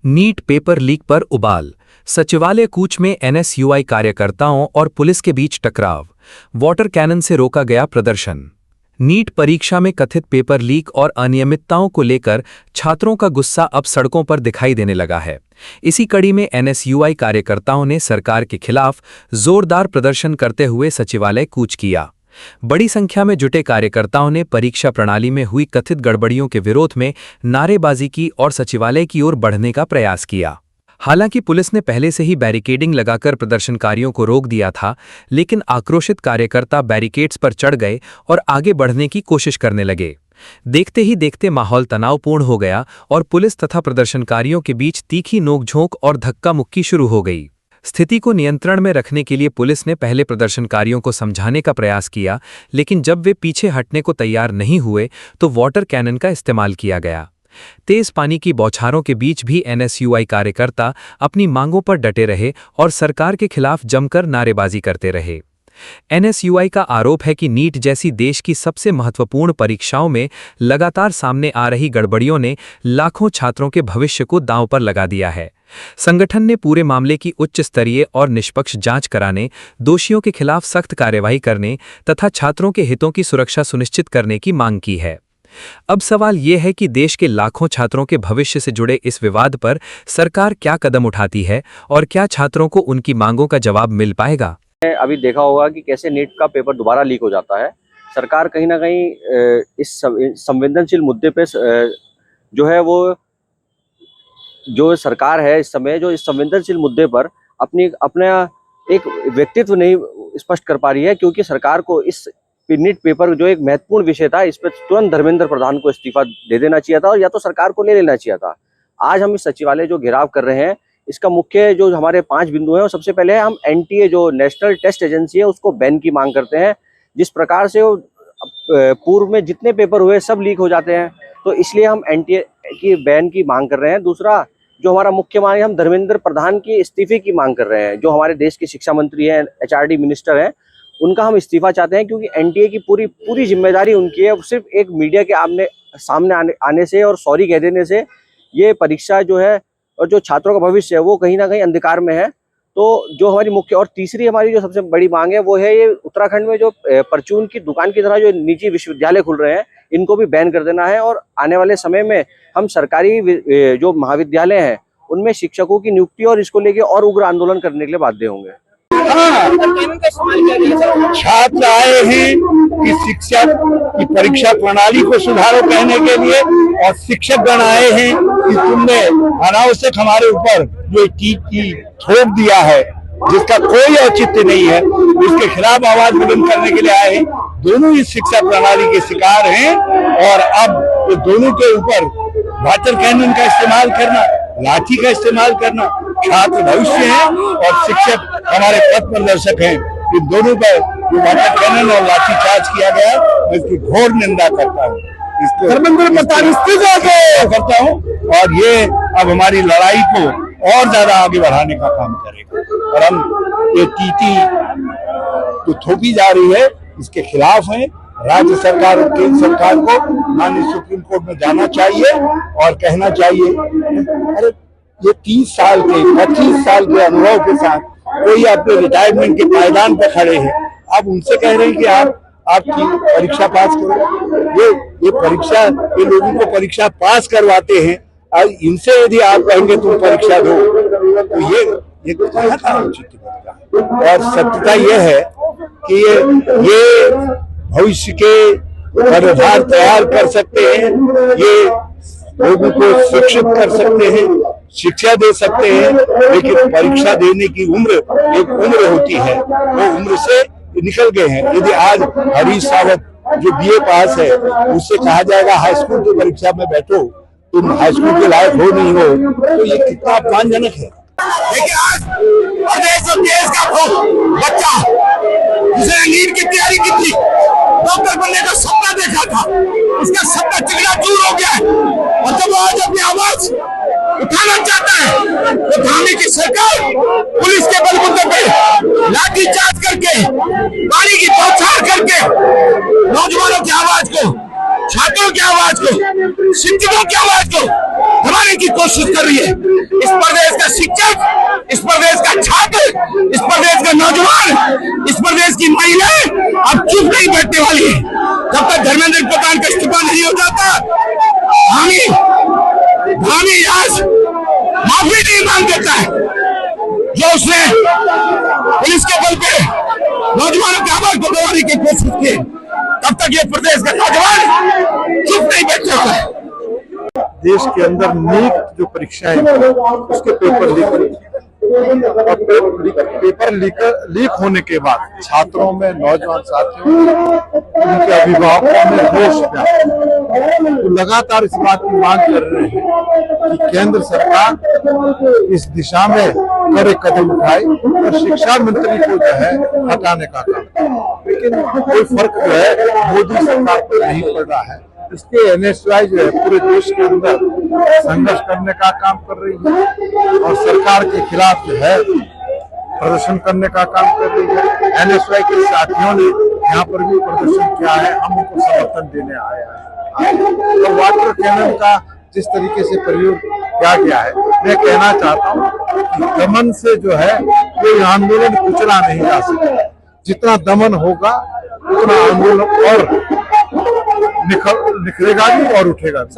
NEET paper leak पर उबाल, सचिवालय कूच में एनएसयूआई कार्यकर्ताओं और पुलिस के बीच टकराव, वाटर कैनन से रोका गया प्रदर्शन। नीट परीक्षा में कथित पेपर लीक और अनियमितताओं को लेकर छात्रों का गुस्सा अब सड़कों पर दिखाई देने लगा है। इसी कड़ी में एनएसयूआई कार्यकर्ताओं ने सरकार के खिलाफ जोरदार प्रदर्शन करते हुए सचिवालय कूच किया। बड़ी संख्या में जुटे कार्यकर्ताओं ने परीक्षा प्रणाली में हुई कथित गड़बड़ियों के विरोध में नारेबाजी की और सचिवालय की ओर बढ़ने का प्रयास किया। हालांकि पुलिस ने पहले से ही बैरिकेडिंग लगाकर प्रदर्शनकारियों को रोक दिया था, लेकिन आक्रोशित कार्यकर्ता बैरिकेड्स पर चढ़ गए और आगे बढ़ने की कोशिश करने लगे। देखते ही देखते माहौल तनावपूर्ण हो गया और पुलिस तथा प्रदर्शनकारियों के बीच तीखी नोकझोंक और धक्का मुक्की शुरू हो गई। स्थिति को नियंत्रण में रखने के लिए पुलिस ने पहले प्रदर्शनकारियों को समझाने का प्रयास किया, लेकिन जब वे पीछे हटने को तैयार नहीं हुए तो वाटर कैनन का इस्तेमाल किया गया। तेज पानी की बौछारों के बीच भी एनएसयूआई कार्यकर्ता अपनी मांगों पर डटे रहे और सरकार के खिलाफ जमकर नारेबाजी करते रहे। एनएसयूआई का आरोप है कि नीट जैसी देश की सबसे महत्वपूर्ण परीक्षाओं में लगातार सामने आ रही गड़बड़ियों ने लाखों छात्रों के भविष्य को दांव पर लगा दिया है। संगठन ने पूरे मामले की उच्च स्तरीय और निष्पक्ष जांच कराने, दोषियों के खिलाफ सख्त कार्रवाई करने तथा छात्रों के हितों की सुरक्षा सुनिश्चित करने की मांग की है। अब सवाल ये है कि देश के लाखों छात्रों के भविष्य से जुड़े इस विवाद पर सरकार क्या कदम उठाती है और क्या छात्रों को उनकी मांगों का जवाब मिल पाएगा। अभी देखा होगा कि कैसे नीट का पेपर दोबारा लीक हो जाता है। सरकार कहीं ना कहीं इस संवेदनशील मुद्दे पे जो है वो जो सरकार है इस समय जो इस संवेदनशील मुद्दे पर अपना एक व्यक्तित्व नहीं स्पष्ट कर पा रही है, क्योंकि सरकार को इस नीट पेपर जो एक महत्वपूर्ण विषय था इस पर तुरंत धर्मेंद्र प्रधान को इस्तीफा दे देना चाहिए था और या तो सरकार को ले लेना चाहिए था। आज हम इस सचिवालय जो घेराव कर रहे हैं, इसका मुख्य जो हमारे 5 बिंदु हैं, और सबसे पहले हम एनटीए जो नेशनल टेस्ट एजेंसी है उसको बैन की मांग करते हैं। जिस प्रकार से पूर्व में जितने पेपर हुए सब लीक हो जाते हैं, तो इसलिए हम एनटीए की बैन की मांग कर रहे हैं। दूसरा जो हमारा मुख्य मांग है, हम धर्मेंद्र प्रधान की इस्तीफे की मांग कर रहे हैं। जो हमारे देश के शिक्षा मंत्री हैं, एचआरडी मिनिस्टर हैं, उनका हम इस्तीफा चाहते हैं, क्योंकि एनटीए की पूरी जिम्मेदारी उनकी है। सिर्फ एक मीडिया के सामने आने से और सॉरी कह देने से ये परीक्षा जो है और जो छात्रों का भविष्य है वो कहीं ना कहीं अंधकार में है। तो जो हमारी मुख्य और तीसरी हमारी जो सबसे बड़ी मांग है वो है ये उत्तराखंड में जो परचून की दुकान की तरह जो निजी विश्वविद्यालय खुल रहे हैं, इनको भी बैन कर देना है। और आने वाले समय में हम सरकारी जो महाविद्यालय हैं उनमें शिक्षकों की नियुक्ति और इसको लेके और उग्र आंदोलन करने के लिए बाध्य होंगे। छात्र आए हैं कि शिक्षक की परीक्षा प्रणाली को सुधारो कहने के लिए, और शिक्षकगण आए हैं कि तुमने अनावश्यक हमारे ऊपर जो की थोप दिया है जिसका कोई औचित्य नहीं है, उसके खिलाफ आवाज बुलंद करने के लिए आए हैं। दोनों ही शिक्षा प्रणाली के शिकार हैं और अब तो दोनों के ऊपर वाटर कैनन का इस्तेमाल करना, लाठी का इस्तेमाल करना, छात्र भविष्य है और शिक्षक हमारे पथ प्रदर्शक हैं, इन दोनों पर जो वाटर कैनन और लाठी चार्ज किया गया मैं इसकी घोर निंदा करता हूँ, करता हूँ। और ये अब हमारी लड़ाई को और ज्यादा आगे बढ़ाने का काम करेगा और हम ये टीटी जो थोपी जा रही है इसके खिलाफ है। राज्य सरकार और केंद्र सरकार को माननीय सुप्रीम कोर्ट में जाना चाहिए और कहना चाहिए, अरे ये 30 साल के 25 साल के अनुभव के साथ कोई अपने रिटायरमेंट के पायदान पर खड़े हैं, आप उनसे कह रहे हैं कि आपकी परीक्षा पास करो। ये परीक्षा ये लोगों को परीक्षा पास करवाते हैं और इनसे यदि आप कहेंगे तुम परीक्षा दो तो ये कहाँ का औचित्य बनता है। और सत्यता ये है कि ये भविष्य के कर्णधार तैयार कर सकते हैं, ये लोगों को शिक्षित कर सकते हैं, शिक्षा दे सकते हैं, लेकिन परीक्षा देने की उम्र एक उम्र होती है, वो उम्र से निकल गए हैं। यदि आज हरीश रावत जो बीए पास है उससे कहा जाएगा हाई स्कूल की परीक्षा में बैठो, तुम हाई स्कूल के लायक हो नहीं हो, तो ये कितना अपमानजनक है। देखिए आज देश का बच्चा जिसने नीट की तैयारी की थी, डॉक्टर बनने का सपना देखा था, उसका सपना चकनाचूर हो गया है। और जब वो आज अपनी आवाज उठाना चाहता है तो थाने की सरकार पुलिस के बलबूते पे लाठी चार्ज करके, पानी की बौछार करके नौजवानों की आवाज को, छात्रों की आवाज को, शिक्षकों की आवाज को दबाने की कोशिश कर रही है। इस प्रदेश का शिक्षक, इस प्रदेश का छात्र, इस प्रदेश का नौजवान, इस प्रदेश की महिलाएं अब चुप नहीं बैठने वाली है। जब तक धर्मेंद्र प्रधान का इस्तीफा नहीं हो जाता, धामी आज माफी नहीं मांग देता है जो उसने पुलिस के बल पे नौजवानों के आवाज को दबाने की कोशिश की, तब तक ये प्रदेश का नौजवान चुप नहीं बैठने वाला है। देश के अंदर नीट जो परीक्षाएं उसके पेपर लीक हुए और पेपर लीक होने के बाद छात्रों में, नौजवान साथियों में, उनके अभिभावकों में रोष व्याप्त। तो लगातार इस बात की मांग कर रहे हैं कि केंद्र सरकार इस दिशा में कड़े कदम उठाए और शिक्षा मंत्री को जो है हटाने का काम करे। लेकिन कोई फर्क जो है मोदी सरकार पर नहीं पड़ रहा है। इसके NSUI जो है पूरे देश के अंदर संघर्ष करने का काम कर रही है और सरकार के खिलाफ जो है प्रदर्शन करने का काम कर रही है। NSUI के साथियों ने यहाँ पर भी प्रदर्शन किया है, हम उनको समर्थन देने आए हैं। तो वाटर कैनन का जिस तरीके से प्रयोग किया गया है, मैं कहना चाहता हूँ कि दमन से जो है कोई आंदोलन कुचला नहीं जा सकता। जितना दमन होगा उतना आंदोलन और निखरेगा भी और उठेगा भी।